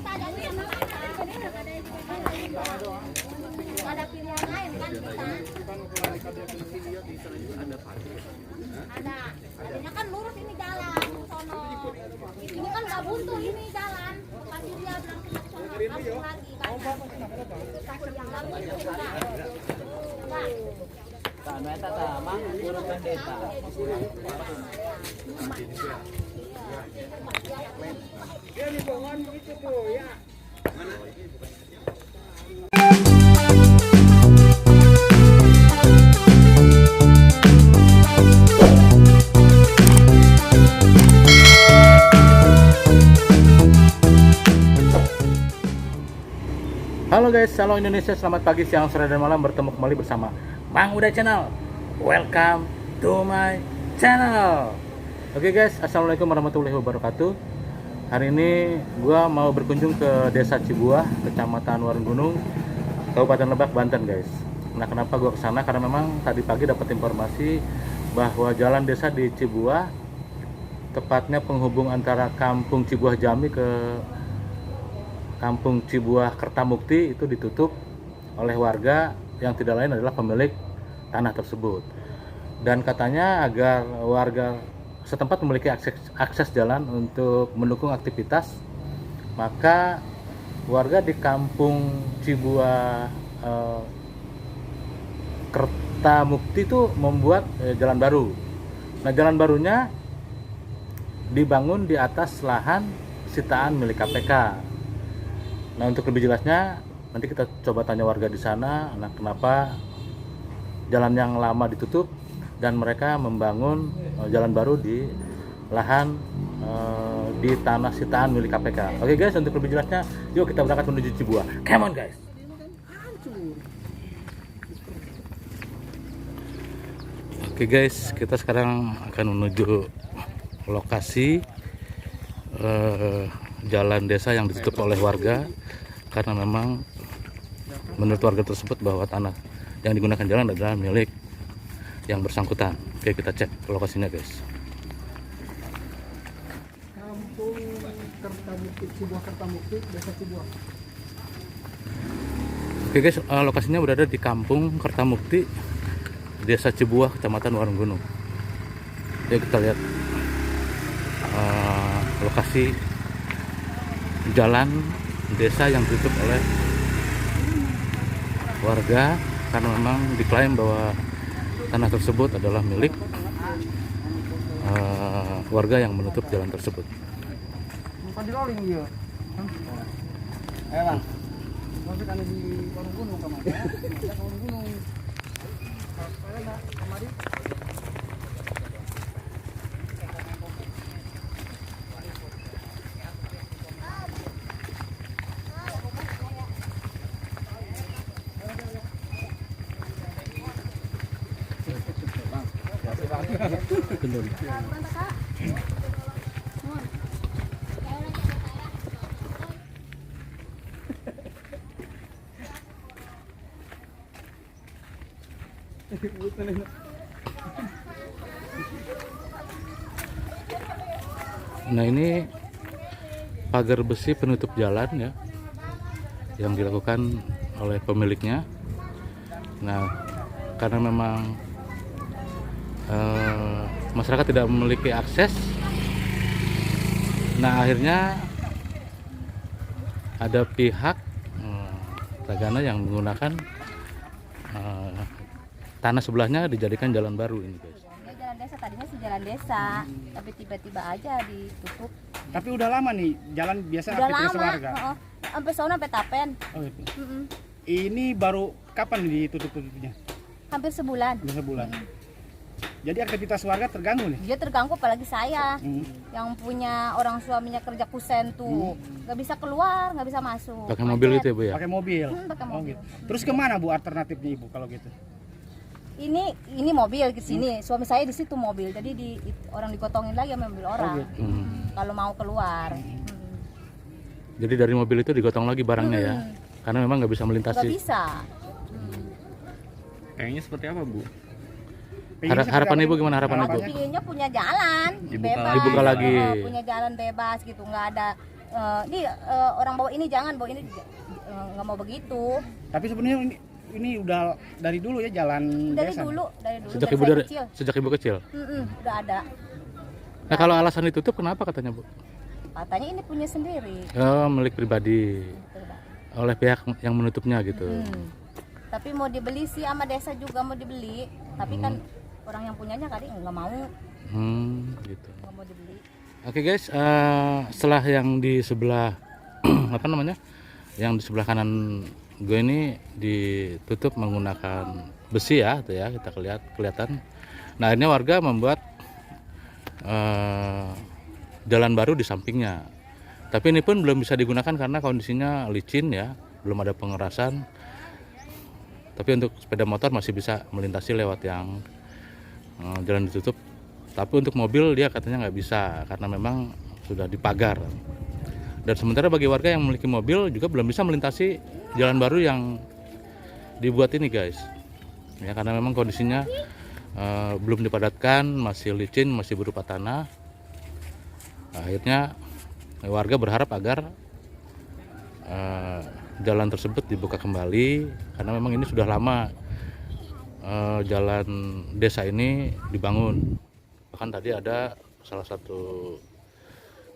Ada pilihan lain kan kita. Ada. Tadinya kan lurus ini jalan sono. Ini kan nggak buntu ini jalan. Pasti dia bilang kita sono langsung lagi banyak. Yang lalu itu enggak. Kan eta tah mang urusan desa. Dia di pohon itu tuh ya. Halo guys, halo Indonesia, selamat pagi, siang, sore, dan malam. Bertemu kembali bersama Mang Uda Channel. Welcome to my channel. Oke guys, assalamualaikum warahmatullahi wabarakatuh. Hari ini gua mau berkunjung ke Desa Cibuah, Kecamatan Warunggunung, Kabupaten Lebak, Banten guys. Nah, kenapa gua kesana? Karena memang tadi pagi dapat informasi bahwa jalan desa di Cibuah, tepatnya penghubung antara Kampung Cibuah Jami ke Kampung Cibuah Kertamukti itu ditutup oleh warga yang tidak lain adalah pemilik tanah tersebut. Dan katanya agar warga setempat memiliki akses jalan untuk mendukung aktivitas, maka warga di Kampung Cibuah Kertamukti itu membuat jalan baru. Nah, jalan barunya dibangun di atas lahan sitaan milik KPK. Nah, untuk lebih jelasnya nanti kita coba tanya warga di sana, nah kenapa jalan yang lama ditutup dan mereka membangun jalan baru di lahan di tanah sitaan milik KPK. Oke guys, untuk lebih jelasnya yuk kita berangkat menuju Cibuah. Come on guys. Oke guys, kita sekarang akan menuju lokasi jalan desa yang ditutup oleh warga karena memang menurut warga tersebut bahwa tanah yang digunakan jalan adalah milik yang bersangkutan. Oke, kita cek lokasinya guys. Kampung Kertamukti, Cibuah Kertamukti, Desa Cibuah. Oke guys, lokasinya berada di Kampung Kertamukti, Desa Cibuah, Kecamatan Warunggunung. Ya, kita lihat lokasi jalan desa yang ditutup oleh warga karena memang diklaim bahwa tanah tersebut adalah milik warga yang menutup jalan tersebut. Bukan di rolling dia. Lah. Masuk kan di Warunggunung kemana? Ya, Warunggunung. Kemari. Betul. Nah, ini pagar besi penutup jalan ya yang dilakukan oleh pemiliknya. Nah, karena memang masyarakat tidak memiliki akses, nah akhirnya ada pihak Tagana yang menggunakan tanah sebelahnya dijadikan jalan baru ini guys. Ya, jalan desa tadinya sih jalan desa, tapi tiba-tiba aja ditutup. Tapi udah lama nih jalan biasa Udah aktivitas lama, warga. sampai sono sampai Tapen. Oh, gitu. Ini baru kapan ditutup-tutupnya? Hampir sebulan. Udah sebulan. Jadi aktivitas warga terganggu nih. Dia terganggu apalagi saya yang punya orang suaminya kerja kusen tuh nggak bisa keluar, nggak bisa masuk. Pakai mobil itu ya Bu ya? Pakai mobil. Pakai Oh, mobil. gitu. Terus kemana Bu alternatifnya Ibu kalau gitu? Ini mobil ke sini, suami saya di situ mobil, jadi orang digotongin lagi sama mobil orang. gitu. Kalau mau keluar. Jadi dari mobil itu digotong lagi barangnya ya? Karena memang nggak bisa Nggak melintasi. bisa. Kayaknya seperti apa Bu? Harapan Ibu gimana harapan Ibu? Pinginnya punya jalan Dibuka bebas. Dibuka lagi. Punya jalan bebas gitu, nggak ada orang bawa ini jangan, bawa ini nggak mau begitu. Tapi sebenarnya ini udah dari dulu ya jalan Dari desa. dulu Sejak dari ibu saya kecil. sejak ibu kecil. Udah ada. Nah, kalau alasan ditutup kenapa katanya, Bu? Katanya ini punya sendiri. Oh, milik pribadi oleh pihak yang menutupnya gitu. Tapi mau dibeli sih sama desa juga mau dibeli. Tapi kan orang yang punyanya kali nggak mau. Gitu. Nggak mau dibeli. Oke guys, setelah yang di sebelah apa namanya, yang di sebelah kanan gue ini ditutup menggunakan besi ya, tuh ya kita kelihatan. Nah ini warga membuat jalan baru di sampingnya. Tapi ini pun belum bisa digunakan karena kondisinya licin ya, belum ada pengerasan. Tapi untuk sepeda motor masih bisa melintasi lewat yang jalan ditutup. Tapi untuk mobil dia katanya nggak bisa karena memang sudah dipagar. Dan sementara bagi warga yang memiliki mobil juga belum bisa melintasi jalan baru yang dibuat ini guys. Ya karena memang kondisinya belum dipadatkan, masih licin, masih berupa tanah. Akhirnya warga berharap agar jalan tersebut dibuka kembali karena memang ini sudah lama jalan desa ini dibangun. Bahkan tadi ada salah satu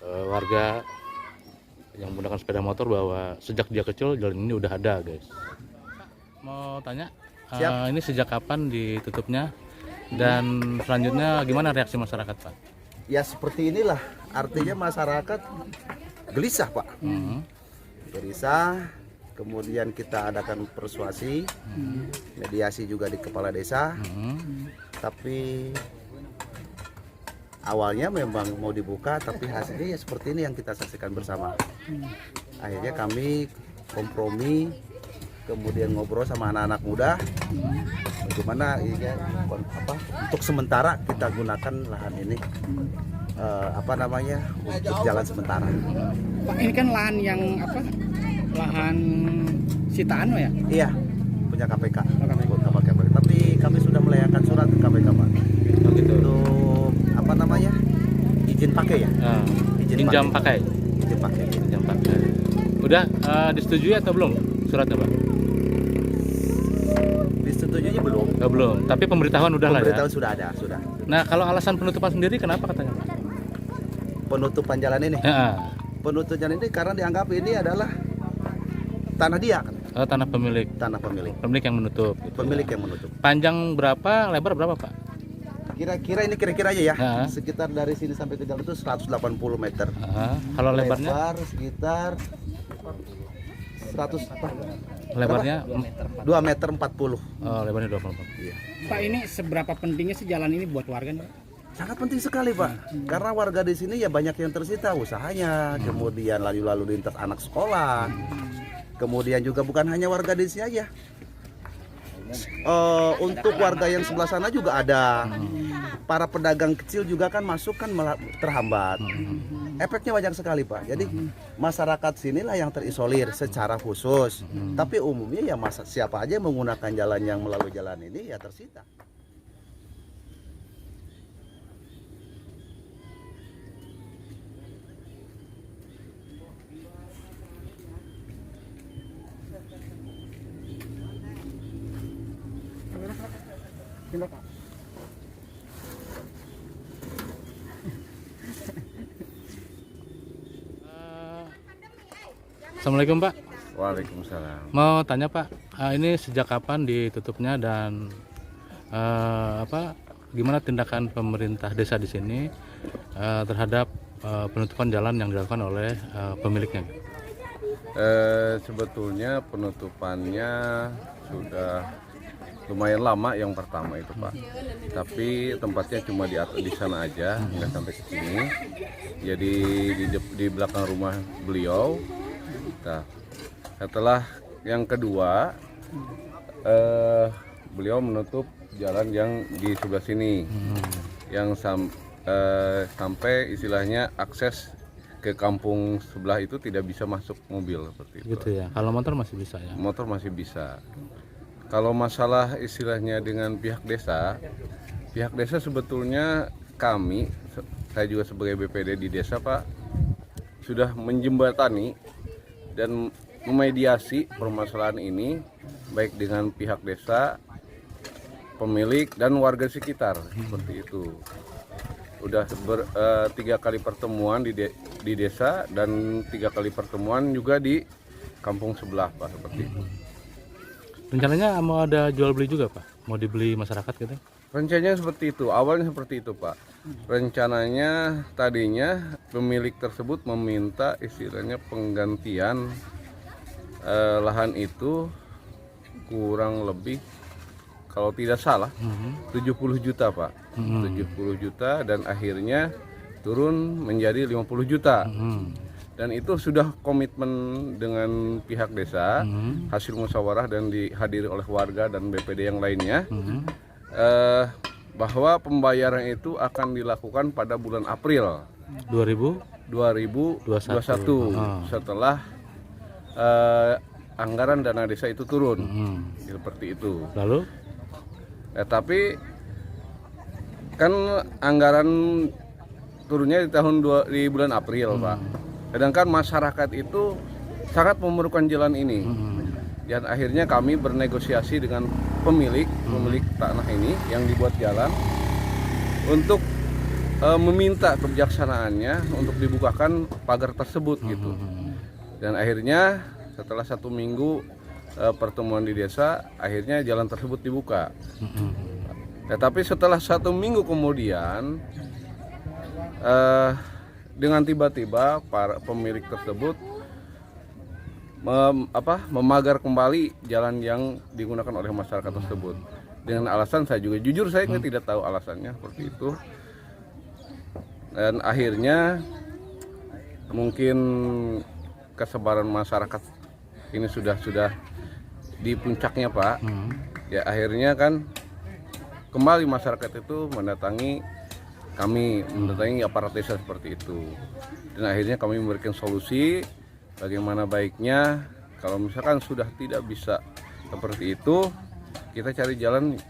warga yang menggunakan sepeda motor bahwa sejak dia kecil jalan ini udah ada guys. Mau tanya, ini sejak kapan ditutupnya dan selanjutnya gimana reaksi masyarakat Pak? Ya seperti inilah, artinya masyarakat gelisah Pak. Gelisah, kemudian kita adakan persuasi, mediasi juga di kepala desa. Tapi awalnya memang mau dibuka, tapi hasilnya ya seperti ini yang kita saksikan bersama. Akhirnya kami kompromi, kemudian ngobrol sama anak-anak muda, bagaimana ya, untuk sementara kita gunakan lahan ini, untuk jalan sementara. Pak, ini kan lahan yang apa? Lahan sitaan ya? Iya, punya KPK. Tapi kami sudah melayangkan surat ke KPK Pak. Begitu. Untuk izin pakai ya? Pinjam pakai. Izin pakai. Pinjam pakai. Udah disetujui atau belum suratnya Pak? Disetujuinya belum. Belum. Tapi pemberitahuan udah lah ya. Pemberitahuan sudah ada, sudah. Nah kalau alasan penutupan sendiri kenapa katanya Pak? Penutupan jalan ini. Penutupan jalan ini karena dianggap ini adalah tanah dia kan? Tanah pemilik. Tanah pemilik. Pemilik yang menutup. Gitu Pemilik ya. yang menutup. Panjang berapa, lebar berapa Pak? Kira-kira aja ya. Sekitar dari sini sampai ke jalan itu 180 meter. Kalau lebarnya? Lebar sekitar 100 apa? Lebarnya 2 meter 40. Oh, lebarnya 24. Iya. Pak, ini seberapa pentingnya sih jalan ini buat warga nih? Sangat penting sekali Pak. Karena warga di sini ya banyak yang tersita usahanya, kemudian lalu lintas anak sekolah. Kemudian juga bukan hanya warga di sini aja. Untuk warga yang sebelah sana juga ada. Para pedagang kecil juga kan masuk kan terhambat. Efeknya banyak sekali Pak. Jadi masyarakat sinilah yang terisolir secara khusus. Tapi umumnya ya siapa aja yang menggunakan jalan yang melalui jalan ini ya tersita. Assalamualaikum Pak. Waalaikumsalam. Mau tanya Pak, ini sejak kapan ditutupnya dan gimana tindakan pemerintah desa di sini terhadap penutupan jalan yang dilakukan oleh pemiliknya? Sebetulnya penutupannya sudah lumayan lama yang pertama itu Pak. Tapi tempatnya cuma di sana aja, nggak sampai ke sini. Jadi di belakang rumah beliau. Nah, setelah yang kedua, beliau menutup jalan yang di sebelah sini, yang sampai istilahnya akses ke kampung sebelah itu tidak bisa masuk mobil seperti itu. Gitu ya. Kalau motor masih bisa ya. Motor masih bisa. Kalau masalah istilahnya dengan pihak desa sebetulnya saya juga sebagai BPD di desa Pak, sudah menjembatani dan memediasi permasalahan ini baik dengan pihak desa, pemilik dan warga sekitar seperti itu. Udah 3 kali pertemuan di desa dan 3 kali pertemuan juga di kampung sebelah Pak seperti itu. Rencananya mau ada jual beli juga Pak? Mau dibeli masyarakat gitu? Rencananya seperti itu, awalnya seperti itu Pak. Rencananya tadinya pemilik tersebut meminta istilahnya penggantian lahan itu kurang lebih kalau tidak salah 70 juta Pak. 70 juta dan akhirnya turun menjadi 50 juta. Dan itu sudah komitmen dengan pihak desa, hasil musyawarah dan dihadiri oleh warga dan BPD yang lainnya, bahwa pembayaran itu akan dilakukan pada bulan April 2021 setelah anggaran dana desa itu turun, seperti itu. Lalu? Tapi kan anggaran turunnya di bulan April Pak. Sedangkan masyarakat itu sangat memerlukan jalan ini. Dan akhirnya kami bernegosiasi dengan pemilik tanah ini yang dibuat jalan untuk meminta kebijaksanaannya untuk dibukakan pagar tersebut gitu. Dan akhirnya setelah 1 minggu pertemuan di desa, akhirnya jalan tersebut dibuka. Tapi setelah 1 minggu kemudian dengan tiba-tiba para pemilik tersebut memagar kembali jalan yang digunakan oleh masyarakat tersebut dengan alasan saya juga jujur saya tidak tahu alasannya seperti itu. Dan akhirnya mungkin kesabaran masyarakat ini sudah di puncaknya Pak. Ya akhirnya kan kembali masyarakat itu mendatangi aparat desa seperti itu. Dan akhirnya kami memberikan solusi bagaimana baiknya kalau misalkan sudah tidak bisa seperti itu, kita cari jalan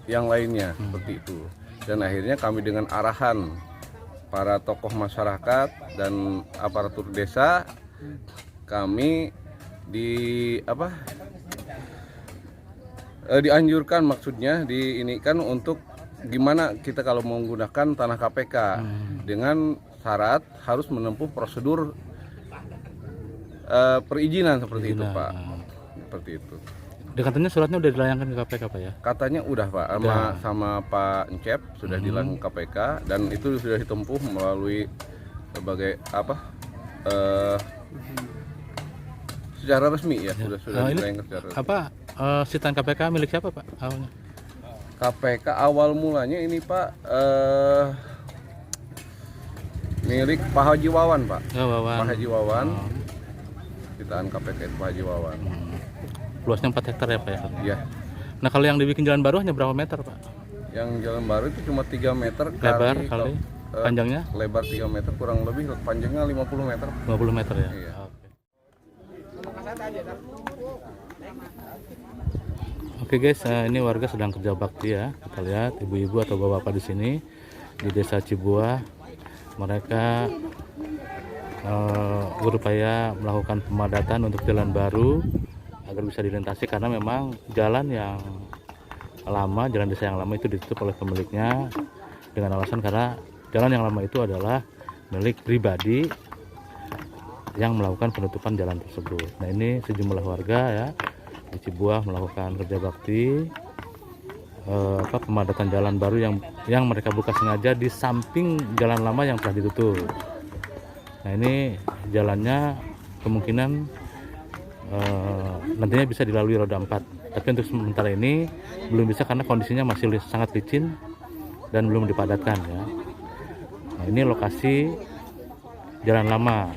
yang lainnya seperti itu. Dan akhirnya kami dengan arahan para tokoh masyarakat dan aparatur desa, kami dianjurkan maksudnya diinikan untuk gimana kita kalau menggunakan tanah KPK dengan syarat harus menempuh prosedur perizinan seperti itu Pak. Seperti itu. Katanya suratnya udah dilayangkan ke KPK Pak ya? Katanya udah Pak, sama Pak Encep sudah dilayangkan KPK dan itu sudah ditempuh melalui berbagai secara resmi ya, sudah dilayangkan secara resmi. Sitan KPK milik siapa Pak awalnya? KPK awal mulanya ini Pak milik Pak Haji Wawan Pak. Pak Haji Wawan. Sitaan KPK itu Pak Haji Wawan. Luasnya 4 hektar ya Pak ya? Iya. Nah kalau yang dibikin jalan baru hanya berapa meter Pak? Yang jalan baru itu cuma 3 meter lebar kali panjangnya? Lebar 3 meter kurang lebih panjangnya 50 meter. 50 meter ya? Iya. Oke guys, ini warga sedang kerja bakti ya. Kita lihat ibu-ibu atau bapak-bapak di sini di Desa Cibuah. Mereka berupaya melakukan pemadatan untuk jalan baru agar bisa dilintasi karena memang jalan yang lama, jalan desa yang lama itu ditutup oleh pemiliknya dengan alasan karena jalan yang lama itu adalah milik pribadi yang melakukan penutupan jalan tersebut. Nah ini sejumlah warga ya di Cibuah melakukan kerja bakti pemadatan jalan baru yang mereka buka sengaja di samping jalan lama yang telah ditutup. Nah ini jalannya kemungkinan nantinya bisa dilalui roda 4, tapi untuk sementara ini belum bisa karena kondisinya masih sangat licin dan belum dipadatkan ya. Nah ini lokasi jalan lama.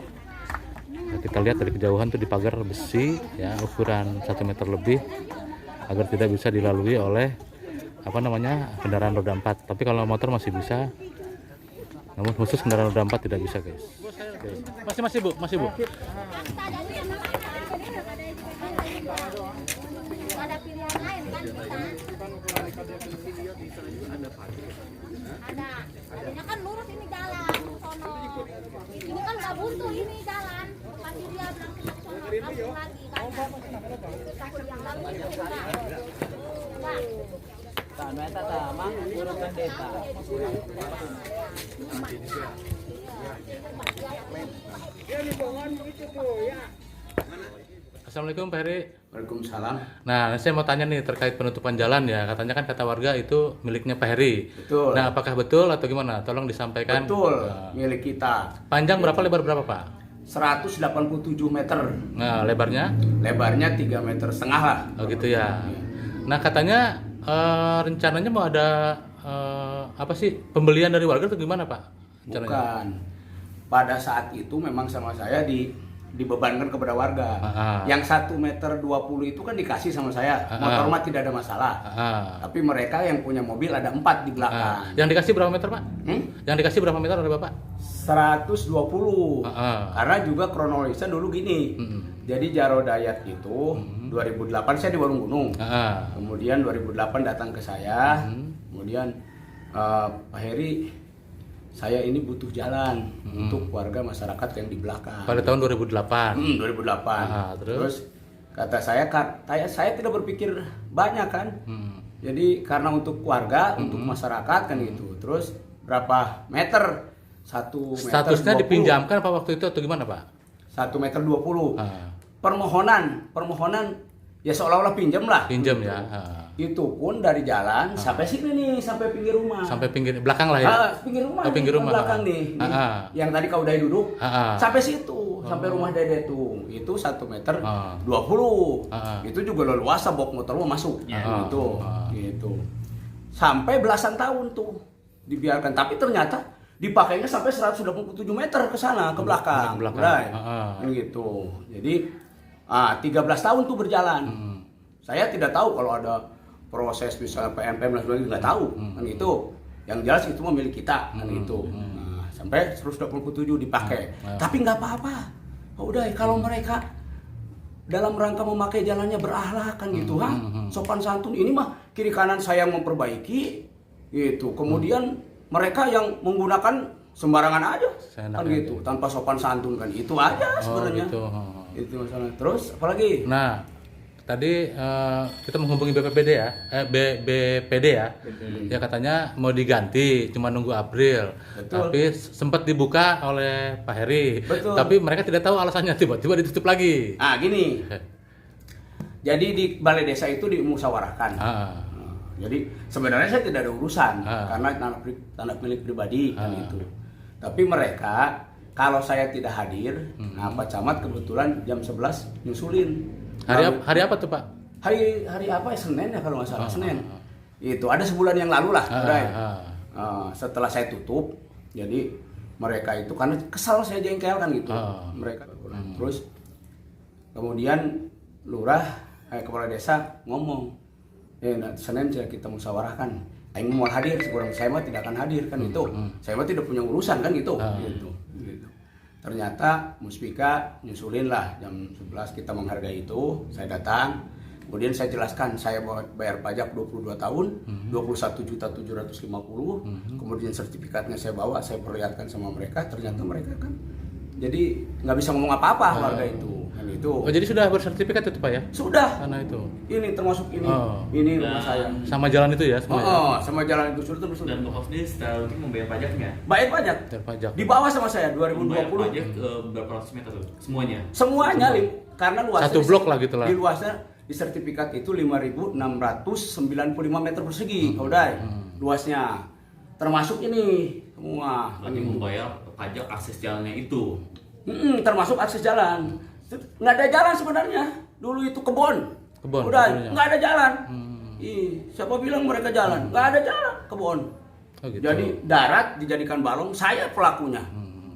Nah, kita lihat dari kejauhan tuh dipagar besi ya ukuran 1 meter lebih agar tidak bisa dilalui oleh kendaraan roda 4. Tapi kalau motor masih bisa, namun khusus kendaraan roda 4 tidak bisa guys. Masih bu. Nggak ada pilihan lain kan kita. Ada. Adanya kan lurus ini jalan ke sono. Ini kan nggak buntu ini jalan. Pasti dia bilang ke sono langsung lagi kan. Takut yang lalu itu enggak. Enggak. Saan mo yata tamang puro pendeta. Assalamualaikum Pak Heri. Waalaikumsalam. Nah, saya mau tanya nih terkait penutupan jalan ya. Katanya kan kata warga itu miliknya Pak Heri. Betul. Nah, apakah betul atau gimana? Tolong disampaikan. Betul, Nah, milik kita. panjang berapa, lebar berapa Pak? 187 meter. Nah, lebarnya? Lebarnya 3,5 meter lah. Oh gitu ya. Nah, katanya rencananya mau ada apa sih, pembelian dari warga atau gimana Pak? Rencananya? Bukan. Pada saat itu memang sama saya dibebankan kepada warga. Yang 1,20 meter itu kan dikasih sama saya. Motor mah tidak ada masalah. Tapi mereka yang punya mobil ada 4 di belakang. Yang dikasih berapa meter Pak? Yang dikasih berapa meter oleh Bapak? 120. Karena juga kronologisnya dulu gini. Jadi Jaro Dayat itu 2008 saya di Warung Gunung. Kemudian 2008 datang ke saya. Kemudian Pak Heri, saya ini butuh jalan untuk warga masyarakat yang di belakang. Pada tahun 2008. 2008. Terus kata saya tidak berpikir banyak kan. Jadi karena untuk warga, untuk masyarakat kan gitu. Terus berapa meter? 1 meter. Statusnya 20. dipinjamkan apa waktu itu atau gimana Pak? 1,20 meter. Permohonan ya seolah-olah pinjam lah. Pinjam ya. Itu pun dari jalan sampai sini nih, sampai pinggir rumah. Sampai pinggir belakang lah ya. Pinggir rumah. Oh, pinggir nih, rumah. belakang nih. Yang tadi kau udah duduk. Sampai situ, sampai rumah Dede tuh. Itu 1,20 meter. Itu juga leluasa bok motor lo masuk. Gitu. Sampai belasan tahun tuh dibiarkan, tapi ternyata dipakainya sampai 187 meter ke sana, ke belakang. Gitu. Jadi 13 tahun tuh berjalan. Saya tidak tahu kalau ada proses misalnya PMPM dan sebagainya, nggak tahu kan itu. Yang jelas itu milik kita kan itu. Sampai 127 dipakai. Tapi nggak apa-apa. Udah kalau mereka dalam rangka memakai jalannya berakhlak kan gitu, sopan santun. Ini mah kiri kanan saya yang memperbaiki gitu. Kemudian mereka yang menggunakan sembarangan aja kan gitu, tanpa sopan santun kan. Itu aja sebenarnya. Itu masalah. Terus apalagi? Nah, tadi kita menghubungi BPPD ya, BPD ya. Ya katanya mau diganti, cuma nunggu April. Betul. Tapi sempat dibuka oleh Pak Heri. Betul. Tapi mereka tidak tahu alasannya, tiba-tiba ditutup lagi. Gini. Jadi di balai desa itu dimusyawarahkan. Jadi sebenarnya saya tidak ada urusan karena tanah milik pribadi kan itu. Tapi mereka kalau saya tidak hadir, Pak Camat kebetulan jam 11 nyusulin. Hari apa tuh Pak? Hari apa ya, Senin ya kalau nggak salah, Senin. Itu ada sebulan yang lalu lah. Setelah saya tutup, jadi mereka itu karena kesal saya jengkel kan gitu. Mereka terus kemudian lurah kepala desa ngomong, Senin kita musyawarahkan. Aing mau hadir, sekurang saya mah tidak akan hadir kan itu. Saya mah tidak punya urusan kan gitu. Gitu. Ternyata Muspika nyusulin lah jam 11 kita menghargai itu. Saya datang, kemudian saya jelaskan saya bayar pajak 22 tahun, 21.750.000. Kemudian sertifikatnya saya bawa, saya perlihatkan sama mereka. Ternyata mereka kan jadi nggak bisa ngomong apa-apa warga itu kan itu. Oh, jadi sudah bersertifikat itu Pak ya? Sudah. Karena itu. Ini termasuk ini. Ini rumah saya. Sama jalan itu ya semuanya? Sama jalan itu sudah termasuk. Dan Bapak sendiri setelah itu membayar pajaknya? Bayar pajak. Bayar pajak. Di bawah sama saya 2020. Membayar pajak berapa ratus meter tuh? Semuanya? Semuanya karena luasnya satu blok lah gitu lah. Di luasnya di sertifikat itu 5.695 meter persegi. Udah luasnya. Termasuk ini semua. Berarti membayar pajak akses jalannya itu? Termasuk akses jalan. Nggak ada jalan sebenarnya. Dulu itu kebun. Udah nggak ada jalan. Siapa bilang mereka jalan? Nggak ada jalan, kebun. Gitu. Jadi darat dijadikan balong, saya pelakunya.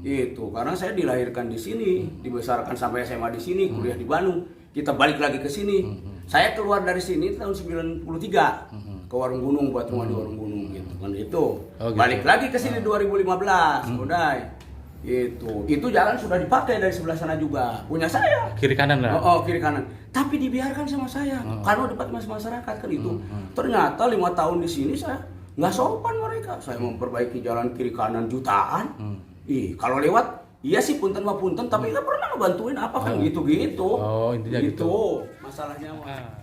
Itu karena saya dilahirkan di sini, dibesarkan sampai SMA di sini, kuliah di Bandung. Kita balik lagi ke sini. Saya keluar dari sini tahun 93 ke Warung Gunung, buat rumah di Warung Gunung gitu kan itu. Balik lagi ke sini 2015. Udah Itu jalan sudah dipakai dari sebelah sana juga, punya saya. Kiri kanan lah. Oh, kiri kanan. Tapi dibiarkan sama saya, karena dipakai masyarakat kan itu. Ternyata 5 tahun di sini saya nggak sopan mereka. Saya memperbaiki jalan kiri kanan jutaan. Kalau lewat, iya sih punten mah punten, tapi nggak pernah ngebantuin apa kan gitu-gitu. Oh, intinya gitu. Masalahnya mah.